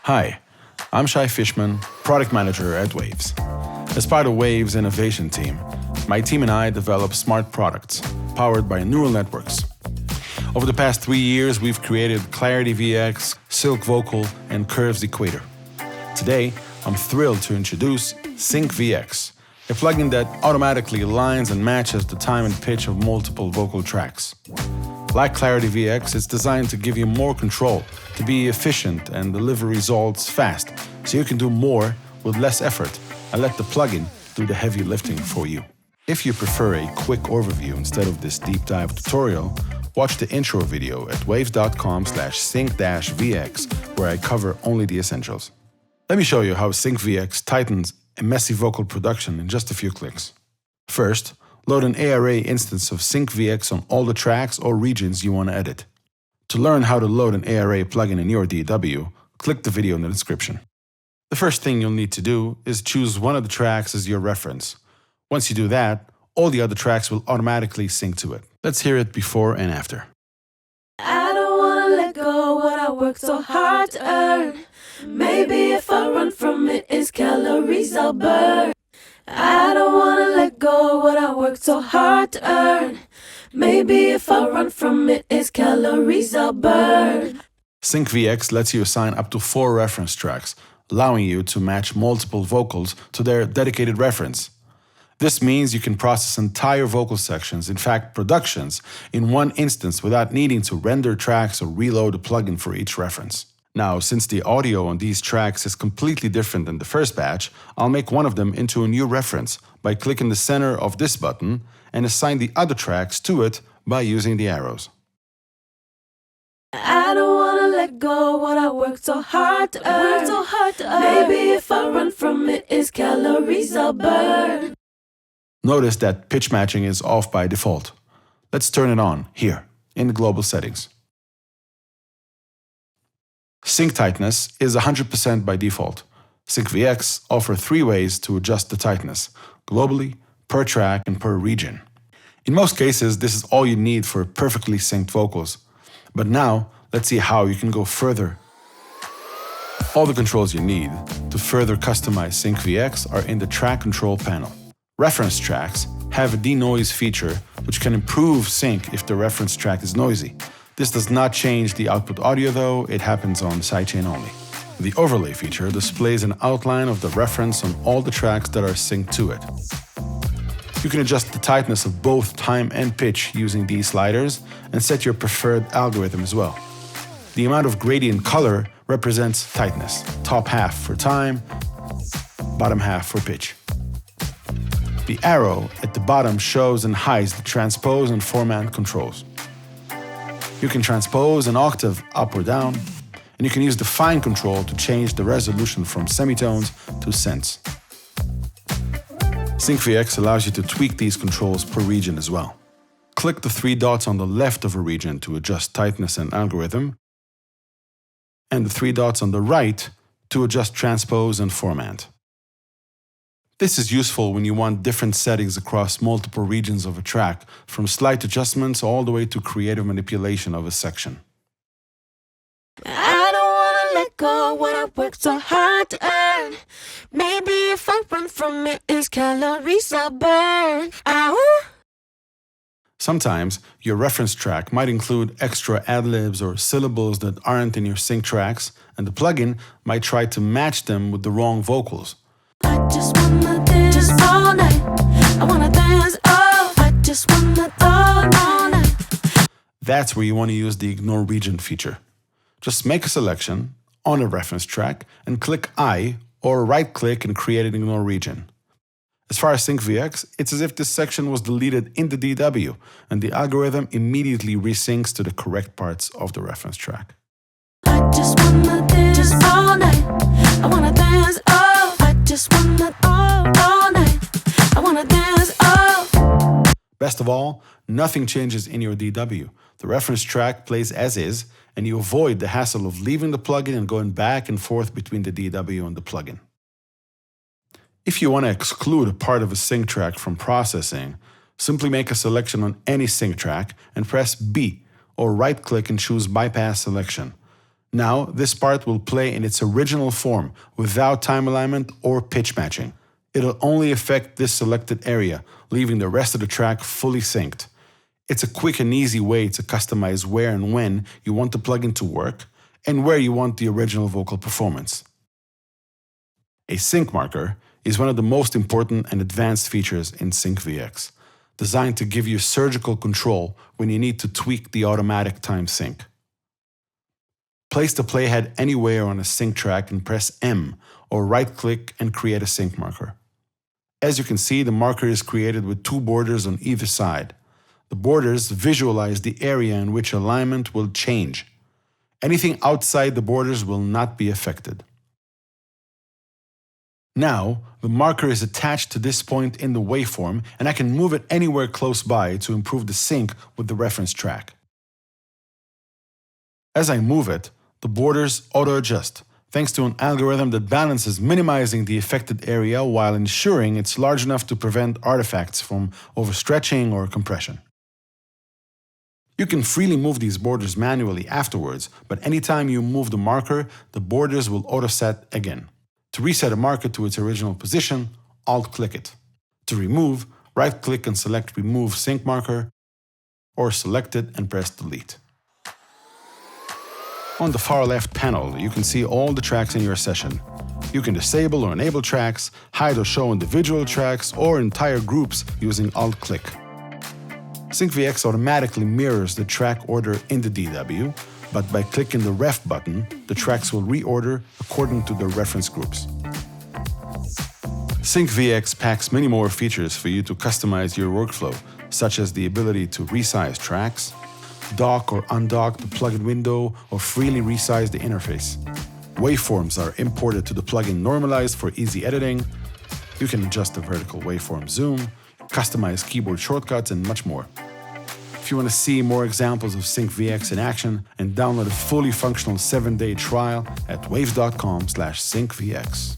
Hi, I'm Shai Fishman, product manager at Waves. As part of Waves' innovation team, my team and I develop smart products powered by neural networks. Over the past 3 years, we've created Clarity VX, Silk Vocal, and Curves Equator. Today, I'm thrilled to introduce Sync VX, a plugin that automatically aligns and matches the time and pitch of multiple vocal tracks. Like Clarity VX, it's designed to give you more control, to be efficient and deliver results fast, so you can do more with less effort and let the plugin do the heavy lifting for you. If you prefer a quick overview instead of this deep dive tutorial, watch the intro video at waves.com/sync-vx, where I cover only the essentials. Let me show you how Sync VX tightens a messy vocal production in just a few clicks. First, load an ARA instance of Sync VX on all the tracks or regions you want to edit. To learn how to load an ARA plugin in your DAW, click the video in the description. The first thing you'll need to do is choose one of the tracks as your reference. Once you do that, all the other tracks will automatically sync to it. Let's hear it before and after. I don't wanna let go what I worked so hard to earn. Maybe if I run from it, it's calories I'll burn. I don't wanna let go what I worked so hard to earn. Maybe if I run from it, it's calories I'll burn. Sync VX lets you assign up to 4 reference tracks, allowing you to match multiple vocals to their dedicated reference. This means you can process entire vocal sections, in fact productions, in one instance without needing to render tracks or reload the plugin for each reference. Now, since the audio on these tracks is completely different than the first batch, I'll make one of them into a new reference by clicking the center of this button and assign the other tracks to it by using the arrows. I don't wanna let go what I worked so hard to earn. Maybe if I run from it, it's calories I'll burn. Notice that pitch matching is off by default. Let's turn it on here in the global settings. Sync tightness is 100% by default. Sync VX offers 3 ways to adjust the tightness, globally, per track, and per region. In most cases, this is all you need for perfectly synced vocals. But now, let's see how you can go further. All the controls you need to further customize Sync VX are in the track control panel. Reference tracks have a denoise feature which can improve sync if the reference track is noisy. This does not change the output audio though, it happens on sidechain only. The overlay feature displays an outline of the reference on all the tracks that are synced to it. You can adjust the tightness of both time and pitch using these sliders and set your preferred algorithm as well. The amount of gradient color represents tightness, top half for time, bottom half for pitch. The arrow at the bottom shows and hides the transpose and format controls. You can transpose an octave up or down, and you can use the fine control to change the resolution from semitones to cents. Sync VX allows you to tweak these controls per region as well. Click the 3 dots on the left of a region to adjust tightness and algorithm, and the 3 dots on the right to adjust transpose and format. This is useful when you want different settings across multiple regions of a track, from slight adjustments all the way to creative manipulation of a section. I don't wanna let go what I worked so hard to earn. Maybe if I run from it, it's calories I'll burn. Ow. Sometimes your reference track might include extra ad-libs or syllables that aren't in your sync tracks, and the plugin might try to match them with the wrong vocals. I just wanna dance all night. I wanna dance I just wanna all night. That's where you want to use the Ignore Region feature. Just make a selection on a reference track and click I or right-click and create an Ignore Region. As far as Sync VX, it's as if this section was deleted in the DW and the algorithm immediately resyncs to the correct parts of the reference track. I just wanna dance all night. I wanna dance I just wanna all night. I wanna dance Best of all, nothing changes in your DW. The reference track plays as is, and you avoid the hassle of leaving the plugin and going back and forth between the DW and the plugin. If you want to exclude a part of a sync track from processing, simply make a selection on any sync track and press B, or right-click and choose Bypass Selection. Now, this part will play in its original form without time alignment or pitch matching. It'll only affect this selected area, leaving the rest of the track fully synced. It's a quick and easy way to customize where and when you want the plugin to work and where you want the original vocal performance. A sync marker is one of the most important and advanced features in SyncVX, designed to give you surgical control when you need to tweak the automatic time sync. Place the playhead anywhere on a sync track and press M, or right-click and create a sync marker. As you can see, the marker is created with two borders on either side. The borders visualize the area in which alignment will change. Anything outside the borders will not be affected. Now, the marker is attached to this point in the waveform, and I can move it anywhere close by to improve the sync with the reference track. As I move it, the borders auto-adjust, thanks to an algorithm that balances minimizing the affected area while ensuring it's large enough to prevent artifacts from overstretching or compression. You can freely move these borders manually afterwards, but anytime you move the marker, the borders will auto-set again. To reset a marker to its original position, Alt-click it. To remove, right-click and select Remove Sync Marker, or select it and press Delete. On the far left panel, you can see all the tracks in your session. You can disable or enable tracks, hide or show individual tracks, or entire groups using Alt-click. SyncVX automatically mirrors the track order in the DW, but by clicking the Ref button, the tracks will reorder according to their reference groups. SyncVX packs many more features for you to customize your workflow, such as the ability to resize tracks, dock or undock the plugin window, or freely resize the interface. Waveforms are imported to the plugin normalized for easy editing. You can adjust the vertical waveform zoom, customize keyboard shortcuts, and much more. If you want to see more examples of SyncVX in action and download a fully functional 7-day trial at waves.com/syncvx.